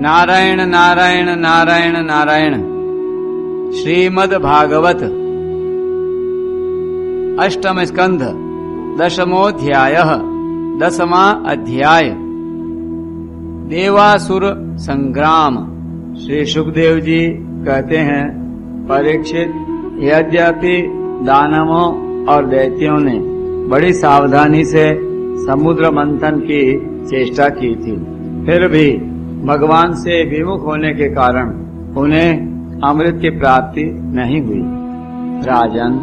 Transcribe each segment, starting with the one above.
नारायण नारायण नारायण नारायण। श्रीमद् भागवत अष्टम स्कंध दशमोऽध्यायः। 10वां अध्याय देवासुर संग्राम। श्री सुखदेव जी कहते हैं, परीक्षित, यद्यपि दानवों और दैत्यों ने बड़ी सावधानी से समुद्र मंथन की चेष्टा की थी, फिर भी भगवान से विमुख होने के कारण उन्हें अमृत की प्राप्ति नहीं हुई। राजन,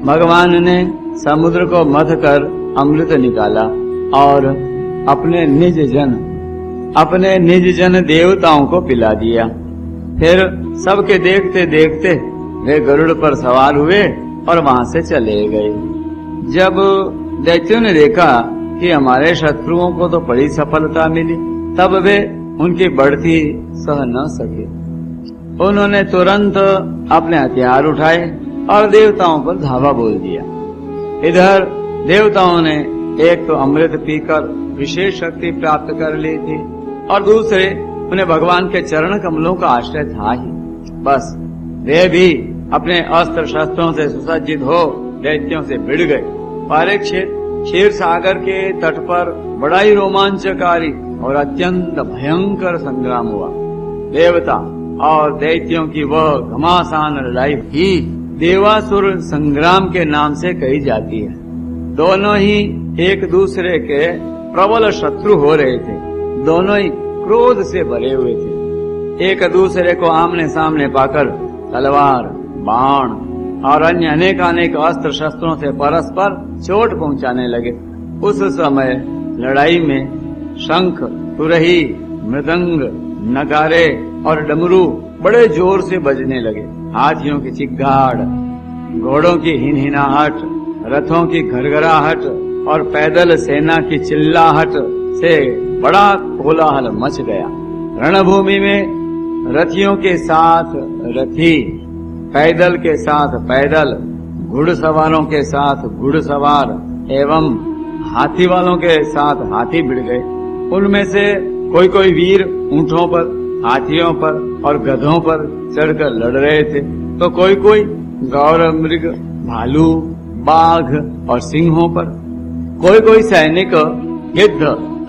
भगवान ने समुद्र को मथ कर अमृत निकाला और अपने निज जन देवताओं को पिला दिया। फिर सबके देखते देखते वे गरुड़ पर सवार हुए और वहां से चले गए। जब दैत्यों ने देखा कि हमारे शत्रुओं को तो बड़ी सफलता मिली, तब वे उनकी बढ़ती सह न सके। उन्होंने तुरंत अपने हथियार उठाए और देवताओं पर धावा बोल दिया। इधर देवताओं ने एक तो अमृत पीकर विशेष शक्ति प्राप्त कर ली थी और दूसरे उन्हें भगवान के चरण कमलों का आश्रय था ही। बस वे भी अपने अस्त्र शस्त्रों से सुसज्जित हो दैत्यों से भिड़ गए। परीक्षित, क्षीर सागर के तट पर बड़ा ही रोमांचकारी और अत्यंत भयंकर संग्राम हुआ। देवता और दैत्यों की वह घमासान लड़ाई ही देवासुर संग्राम के नाम से कही जाती है। दोनों ही एक दूसरे के प्रबल शत्रु हो रहे थे। दोनों ही क्रोध से भरे हुए थे। एक दूसरे को आमने सामने पाकर तलवार, बाण और अन्य अनेकानेक अस्त्र शस्त्रों से परस्पर चोट पहुंचाने लगे। उस समय लड़ाई में शंख, तुरही, मृदंग, नगारे और डमरू बड़े जोर से बजने लगे। हाथियों की चिक्गाड़, घोड़ों की हिनहिनाहट, रथों की घरघराहट और पैदल सेना की चिल्लाहट से बड़ा कोलाहल मच गया। रणभूमि में रथियों के साथ रथी, पैदल के साथ पैदल, घुड़सवारों के साथ घुड़सवार एवं हाथी वालों के साथ हाथी भिड़ गए। उनमें से कोई कोई वीर ऊंटों पर, हाथियों पर और गधों पर चढ़कर लड़ रहे थे, तो कोई कोई गौर मृग, भालू, बाघ और सिंहों पर। कोई कोई सैनिक गिद्ध,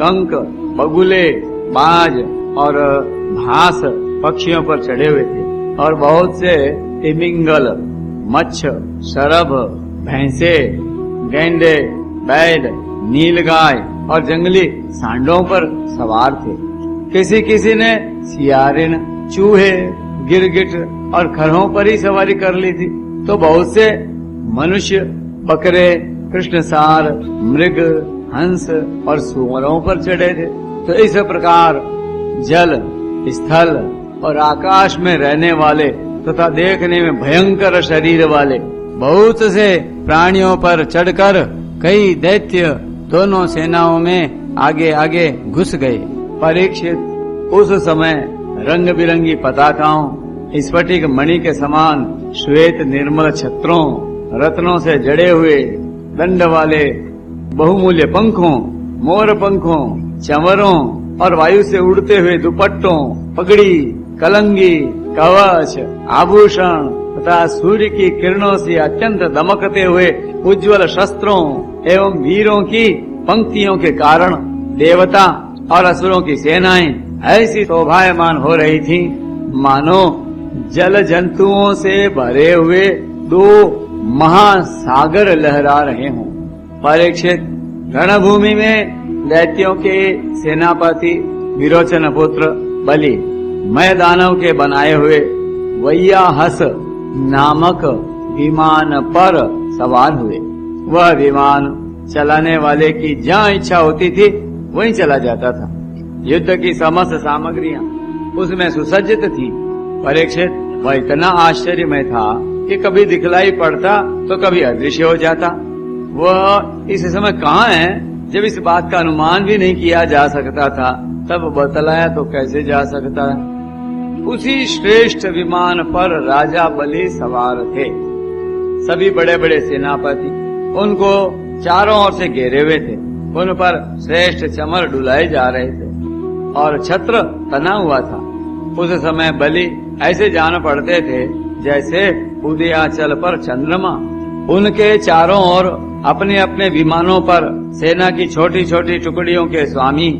कंक, बगुले, बाज और भास पक्षियों पर चढ़े हुए थे और बहुत से तिमिंगल, मच्छ, शरभ, भैंसे, गैंडे, बैल, नीलगाय और जंगली सांडों पर सवार थे। किसी किसी ने सियारिन, चूहे, गिरगिट और खरहों पर ही सवारी कर ली थी, तो बहुत से मनुष्य, बकरे, कृष्णसार, मृग, हंस और सुअरों पर चढ़े थे। तो इस प्रकार जल, स्थल और आकाश में रहने वाले तथा देखने में भयंकर शरीर वाले बहुत से प्राणियों पर चढ़कर कई दैत्य दोनों सेनाओं में आगे आगे घुस गए। परीक्षित, उस समय रंग बिरंगी पताकाओं, स्फटिक मणि के समान श्वेत निर्मल छत्रों, रत्नों से जड़े हुए दंड वाले बहुमूल्य पंखों, मोर पंखों, चंवरों और वायु से उड़ते हुए दुपट्टों, पगड़ी, कलंगी, कवच, आभूषण तथा सूर्य की किरणों से अत्यंत दमकते हुए उज्ज्वल शस्त्रों एवं वीरों की पंक्तियों के कारण देवता और असुरों की सेनाएं ऐसी शोभायमान हो रही थीं, मानो जल जंतुओं से भरे हुए दो महासागर लहरा रहे हों। परीक्षित, रणभूमि में दैत्यों के सेनापति विरोचन पुत्र बलि मैं दानव के बनाए हुए वैयाहस नामक विमान पर सवार हुए। वह विमान चलाने वाले की जहाँ इच्छा होती थी वहीं चला जाता था। युद्ध की समस्त सामग्रियां उसमें सुसज्जित थी। परीक्षित, वह इतना आश्चर्यमय था कि कभी दिखलाई पड़ता तो कभी अदृश्य हो जाता। वह इस समय कहाँ है, जब इस बात का अनुमान भी नहीं किया जा सकता था, तब बतलाया तो कैसे जा सकता है। उसी श्रेष्ठ विमान पर राजा बलि सवार थे। सभी बड़े बड़े सेनापति उनको चारों ओर से घेरे हुए थे। उन पर श्रेष्ठ चमर डुलाए जा रहे थे। और छत्र तना हुआ था। उस समय बलि ऐसे जान पड़ते थे जैसे उदयाचल पर चंद्रमा। उनके चारों ओर अपने अपने विमानों पर सेना की छोटी छोटी टुकड़ियों के स्वामी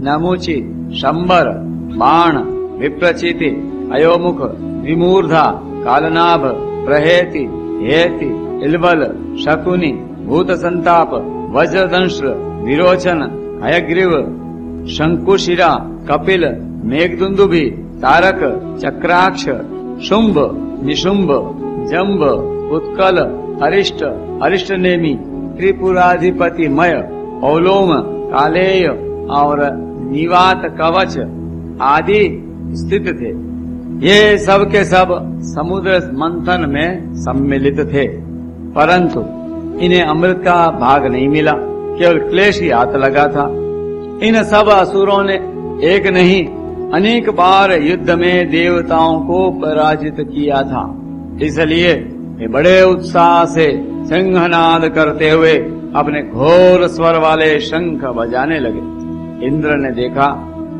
नमूची, शंबर, बाण, विप्रचिति, अयोमुख, विमूर्धा, कालनाभ, प्रहेति, हेति, इलबल, शकुनि, भूत संताप, वज्रदंश, विरोचन, हयग्रीव, शंकुशिरा, कपिल, मेघदुंदुभि, तारक, चक्राक्ष, शुंभ, निशुंभ, जंब, उत्कल, अरिष्ट, अरिष्टनेमि, त्रिपुराधिपति मय, औलोम, कालेय और निवात कवच आदि स्थित थे। ये सब के सब समुद्र मंथन में सम्मिलित थे, परंतु इन्हें अमृत का भाग नहीं मिला, केवल क्लेश ही हाथ लगा था। इन सब असुरों ने एक नहीं अनेक बार युद्ध में देवताओं को पराजित किया था। इसलिए वे बड़े उत्साह से सिंहनाद करते हुए अपने घोर स्वर वाले शंख बजाने लगे। इंद्र ने देखा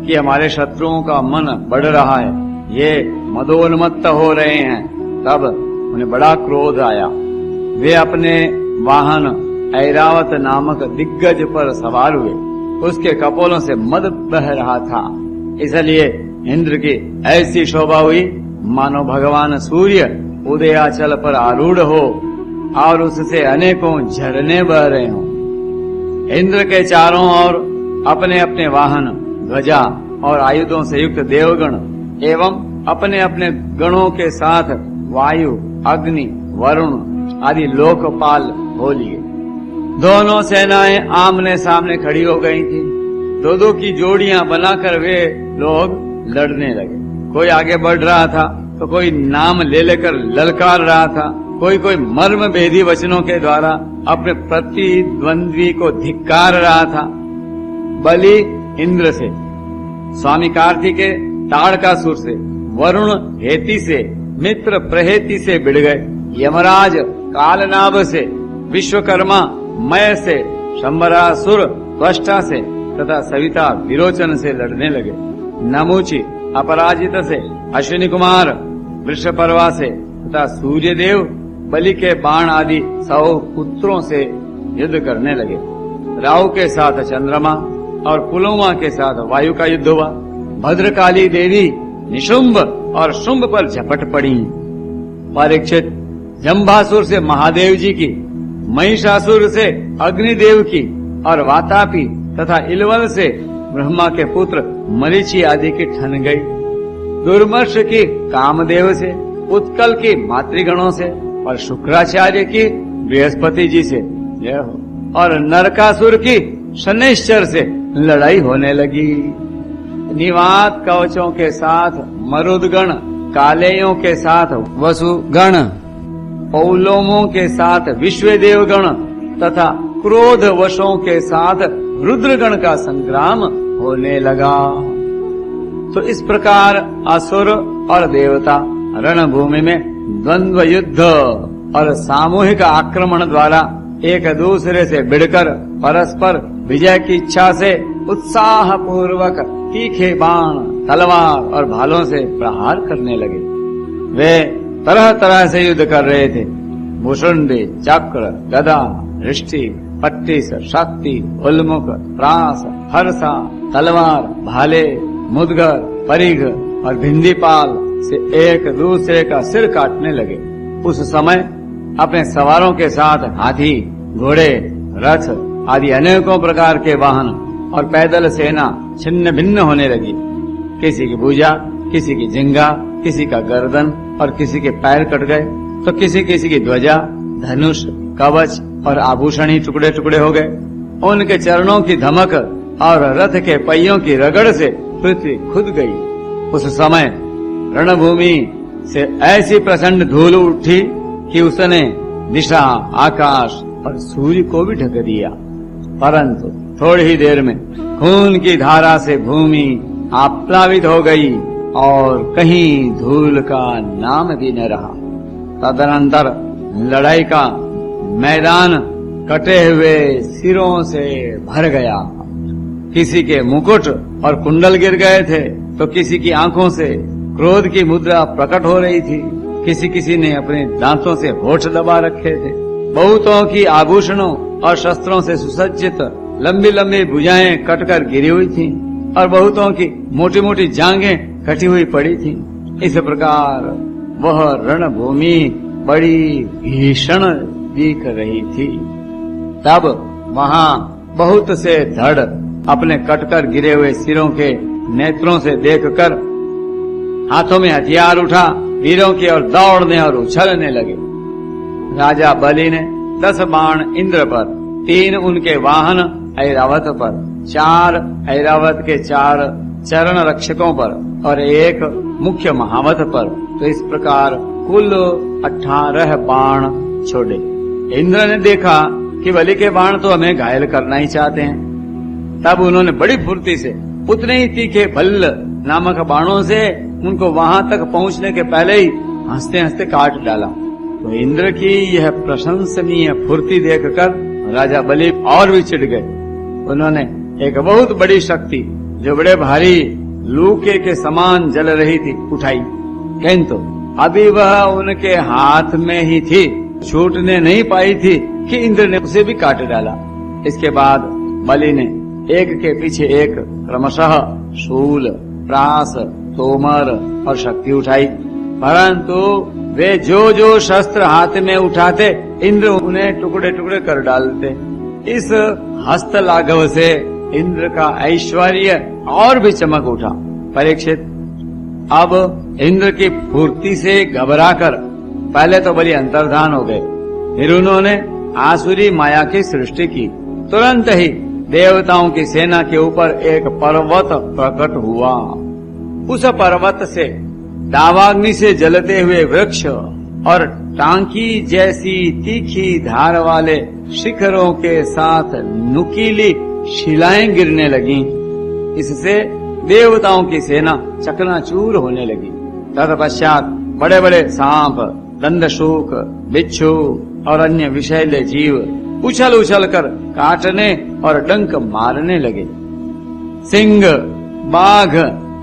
कि हमारे शत्रुओं का मन बढ़ रहा है, ये मदोन्मत्त हो रहे हैं। तब उन्हें बड़ा क्रोध आया। वे अपने वाहन ऐरावत नामक दिग्गज पर सवार हुए। उसके कपोलों से मद बह रहा था, इसलिए इंद्र की ऐसी शोभा हुई मानो भगवान सूर्य उदयाचल पर आरूढ़ हो और उससे अनेकों झरने बह रहे हों। इंद्र के चारों ओर अपने अपने वाहन, ध्वजा और आयुधों से युक्त देवगण एवं अपने अपने गणों के साथ वायु, अग्नि, वरुण आदि लोकपाल हो लिए। दोनों सेनाएं आमने सामने खड़ी हो गई थी। दो दो की जोड़ियां बनाकर वे लोग लड़ने लगे। कोई आगे बढ़ रहा था तो कोई नाम ले लेकर ललकार रहा था, कोई कोई मर्म भेदी वचनों के द्वारा अपने प्रतिद्वंद्वी को धिक्कार रहा था। बलि इंद्र से, स्वामी कार्तिके ताड़कासुर से, वरुण हेति से, मित्र प्रहेति से भिड़ गए। यमराज कालनाभ से, विश्वकर्मा मय से, शंबरासुर त्वष्टा से तथा सविता विरोचन से लड़ने लगे। नमूची अपराजित से, अश्विनी कुमार वृषपर्वा से तथा सूर्यदेव बलि के बाण आदि 100 पुत्रों से युद्ध करने लगे। राहु के साथ चंद्रमा और पुलोमा के साथ वायु का युद्ध हुआ। भद्रकाली देवी निशुंभ और शुंभ पर झपट पड़ी। परीक्षित जंभासुर से महादेव जी की, महिषासुर से अग्निदेव की और वातापी तथा इलवल से ब्रह्मा के पुत्र मरीचि आदि की ठन गई। दुर्मर्ष की कामदेव से, उत्कल की मातृगणों से और शुक्राचार्य की बृहस्पति जी से जय हो, और नरकासुर की शनैश्चर से लड़ाई होने लगी। निवात कवचों के साथ मरुदगण, कालेयों के साथ वसुगण, पौलोमों के साथ विश्वदेवगण तथा क्रोध वशों के साथ रुद्रगण का संग्राम होने लगा। तो इस प्रकार असुर और देवता रणभूमि में द्वंद्व युद्ध और सामूहिक आक्रमण द्वारा एक दूसरे से भिड़कर परस्पर विजय की इच्छा से उत्साह पूर्वक तीखे बाण, तलवार और भालों से प्रहार करने लगे। वे तरह तरह से युद्ध कर रहे थे। भूषुंडी, चक्र, गदा, रिष्टि, पट्टिस, शक्ति, उल्मुख, प्रास, हर्षा, तलवार, भाले, मुदगर, परिघ और भिंदीपाल से एक दूसरे का सिर काटने लगे। उस समय अपने सवारों के साथ हाथी, घोड़े, रथ आदि अनेकों प्रकार के वाहन और पैदल सेना छिन्न भिन्न होने लगी। किसी की भुजा, किसी की जिंगा, किसी का गर्दन और किसी के पैर कट गए, तो किसी किसी की ध्वजा, धनुष, कवच और आभूषण ही टुकड़े टुकड़े हो गए। उनके चरणों की धमक और रथ के पहियों की रगड़ से पृथ्वी खुद गई। उस समय रणभूमि से ऐसी प्रचंड धूल उठी कि उसने दिशा, आकाश और सूर्य को भी ढक दिया। परंतु थोड़ी ही देर में खून की धारा से भूमि आप्लावित हो गई और कहीं धूल का नाम भी न रहा। तदनंतर लड़ाई का मैदान कटे हुए सिरों से भर गया। किसी के मुकुट और कुंडल गिर गए थे, तो किसी की आंखों से क्रोध की मुद्रा प्रकट हो रही थी, किसी किसी ने अपने दांतों से होठ दबा रखे थे। बहुतों की आभूषणों और शस्त्रों से सुसज्जित लंबी लंबी भुजाएं कटकर गिरी हुई थीं और बहुतों की मोटी मोटी जांघें कटी हुई पड़ी थीं। इस प्रकार वह रणभूमि बड़ी भीषण दिख रही थी। तब वहां बहुत से धड़ अपने कटकर गिरे हुए सिरों के नेत्रों से देखकर हाथों में हथियार उठा वीरों की ओर दौड़ने और उछलने लगे। राजा बलि ने 10 बाण इंद्र पर, 3 उनके वाहन ऐरावत पर, 4 ऐरावत के 4 चरण रक्षकों पर और 1 मुख्य महावत पर, तो इस प्रकार कुल 18 बाण छोड़े। इंद्र ने देखा कि बलि के बाण तो हमें घायल करना ही चाहते हैं। तब उन्होंने बड़ी फुर्ती से उतने ही तीखे भल्ल नामक बाणों से उनको वहां तक पहुंचने के पहले ही हंसते हंसते काट डाला। तो इंद्र की यह प्रशंसनीय फुर्ती देखकर राजा बलि और भी चिढ़ गए। उन्होंने एक बहुत बड़ी शक्ति जो बड़े भारी लूके के समान जल रही थी उठाई, किंतु अभी वह उनके हाथ में ही थी, छूटने नहीं पाई थी कि इंद्र ने उसे भी काट डाला। इसके बाद बलि ने एक के पीछे एक क्रमशः शूल, प्रास, तोमर और शक्ति उठाई, परंतु वे जो जो शस्त्र हाथ में उठाते इंद्र उन्हें टुकड़े टुकड़े कर डालते। इस हस्त लाघव से इंद्र का ऐश्वर्य और भी चमक उठा। परीक्षित, अब इंद्र की फुर्ती से घबराकर पहले तो बलि अंतर्धान हो गए, फिर उन्होंने आसुरी माया की सृष्टि की। तुरंत ही देवताओं की सेना के ऊपर एक पर्वत प्रकट हुआ। उस पर्वत से दावाग्नि से जलते हुए वृक्ष और टांकी जैसी तीखी धार वाले शिखरों के साथ नुकीली शिलाएं गिरने लगीं। इससे देवताओं की सेना चकनाचूर होने लगी। तत्पश्चात बड़े बड़े सांप, दंडशूक, बिच्छू और अन्य विषैले जीव उछल उछल कर काटने और डंक मारने लगे। सिंह, बाघ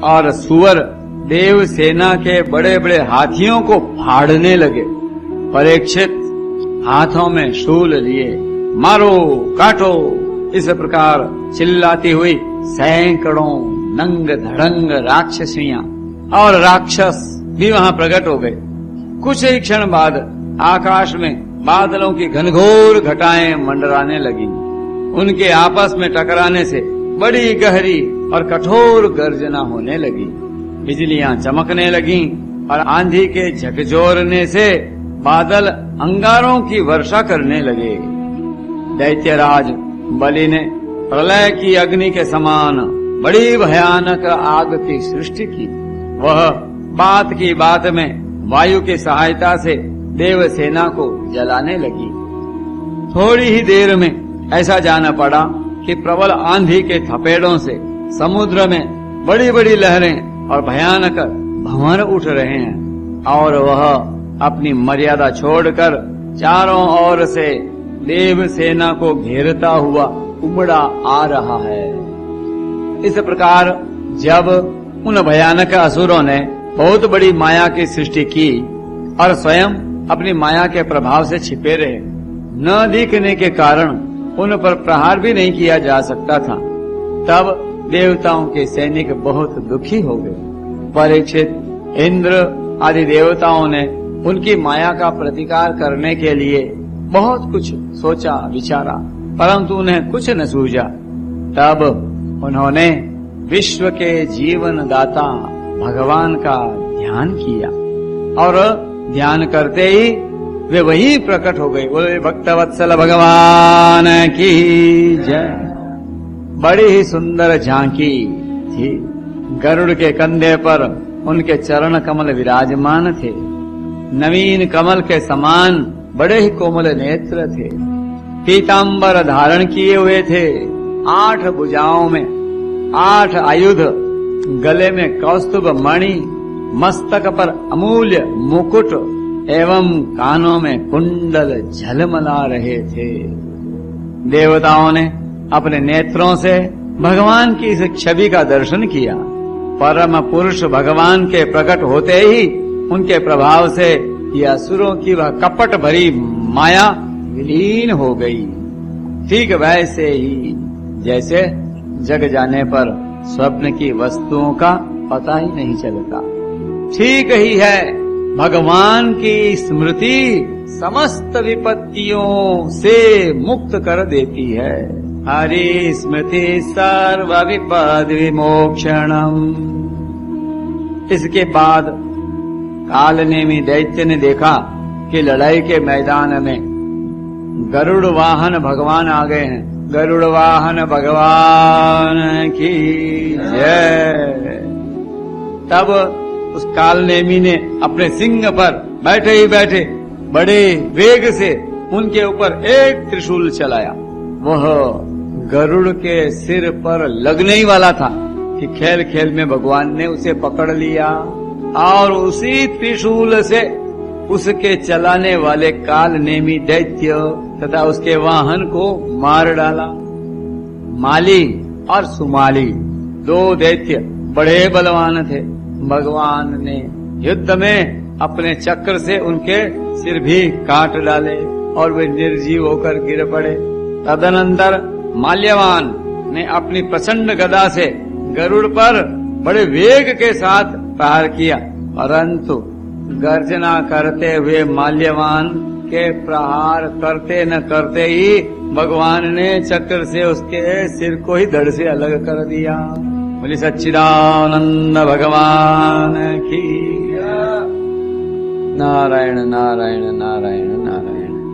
और सुअर देव सेना के बड़े बड़े हाथियों को फाड़ने लगे। परीक्षित हाथों में शूल लिए मारो काटो इस प्रकार चिल्लाती हुई सैकड़ों नंग धड़ंग राक्षसियां और राक्षस भी वहां प्रकट हो गए। कुछ ही क्षण बाद आकाश में बादलों की घनघोर घटाएं मंडराने लगी। उनके आपस में टकराने से बड़ी गहरी और कठोर गर्जना होने लगी। बिजलियां चमकने लगीं और आंधी के झकझोरने से बादल अंगारों की वर्षा करने लगे। दैत्यराज बलि ने प्रलय की अग्नि के समान बड़ी भयानक आग की सृष्टि की। वह बात की बात में वायु की सहायता से देव सेना को जलाने लगी। थोड़ी ही देर में ऐसा जाना पड़ा कि प्रबल आंधी के थपेड़ों से समुद्र में बड़ी बड़ी लहरें और भयानक भंवर उठ रहे हैं और वह अपनी मर्यादा छोड़कर चारों ओर से देव सेना को घेरता हुआ उमड़ा आ रहा है। इस प्रकार जब उन भयानक असुरों ने बहुत बड़ी माया की सृष्टि की और स्वयं अपनी माया के प्रभाव से छिपे रहे, न दिखने के कारण उन पर प्रहार भी नहीं किया जा सकता था, तब देवताओं के सैनिक बहुत दुखी हो गए। परीक्षित, इंद्र आदि देवताओं ने उनकी माया का प्रतिकार करने के लिए बहुत कुछ सोचा विचारा, परंतु उन्हें कुछ न सूझा। तब उन्होंने विश्व के जीवन दाता भगवान का ध्यान किया और ध्यान करते ही वे वही प्रकट हो गए। बोले भक्तवत्सल भगवान की जय। बड़ी ही सुंदर झांकी थी। गरुड़ के कंधे पर उनके चरण कमल विराजमान थे। नवीन कमल के समान बड़े ही कोमल नेत्र थे। पीतांबर धारण किए हुए थे। 8 भुजाओं में 8 आयुध, गले में कौस्तुभ मणि, मस्तक पर अमूल्य मुकुट एवं कानों में कुंडल झलमला रहे थे। देवताओं ने अपने नेत्रों से भगवान की इस छवि का दर्शन किया। परम पुरुष भगवान के प्रकट होते ही उनके प्रभाव से ये असुरों की वह कपट भरी माया विलीन हो गई। ठीक वैसे ही जैसे जग जाने पर स्वप्न की वस्तुओं का पता ही नहीं चलता, ठीक ही है भगवान की स्मृति समस्त विपत्तियों से मुक्त कर देती है। हरि स्मृति सर्व विपद विमोक्षणम। इसके बाद कालनेमी दैत्य ने देखा कि लड़ाई के मैदान में गरुड़ वाहन भगवान आ गए हैं। गरुड़ वाहन भगवान की जय। तब उस कालनेमी ने अपने सिंह पर बैठे ही बैठे बड़े वेग से उनके ऊपर एक त्रिशूल चलाया। वह गरुड़ के सिर पर लगने ही वाला था कि खेल खेल में भगवान ने उसे पकड़ लिया और उसी त्रिशूल से उसके चलाने वाले कालनेमी दैत्य तथा उसके वाहन को मार डाला। माली और सुमाली दो दैत्य बड़े बलवान थे। भगवान ने युद्ध में अपने चक्र से उनके सिर भी काट डाले और वे निर्जीव होकर गिर पड़े। तदनंतर माल्यवान ने अपनी प्रचंड गदा से गरुड़ पर बड़े वेग के साथ प्रहार किया, परंतु गर्जना करते हुए माल्यवान के प्रहार करते न करते ही भगवान ने चक्र से उसके सिर को ही धड़ से अलग कर दिया। बोली सच्चिदानंद भगवान की। नारायण नारायण नारायण नारायण।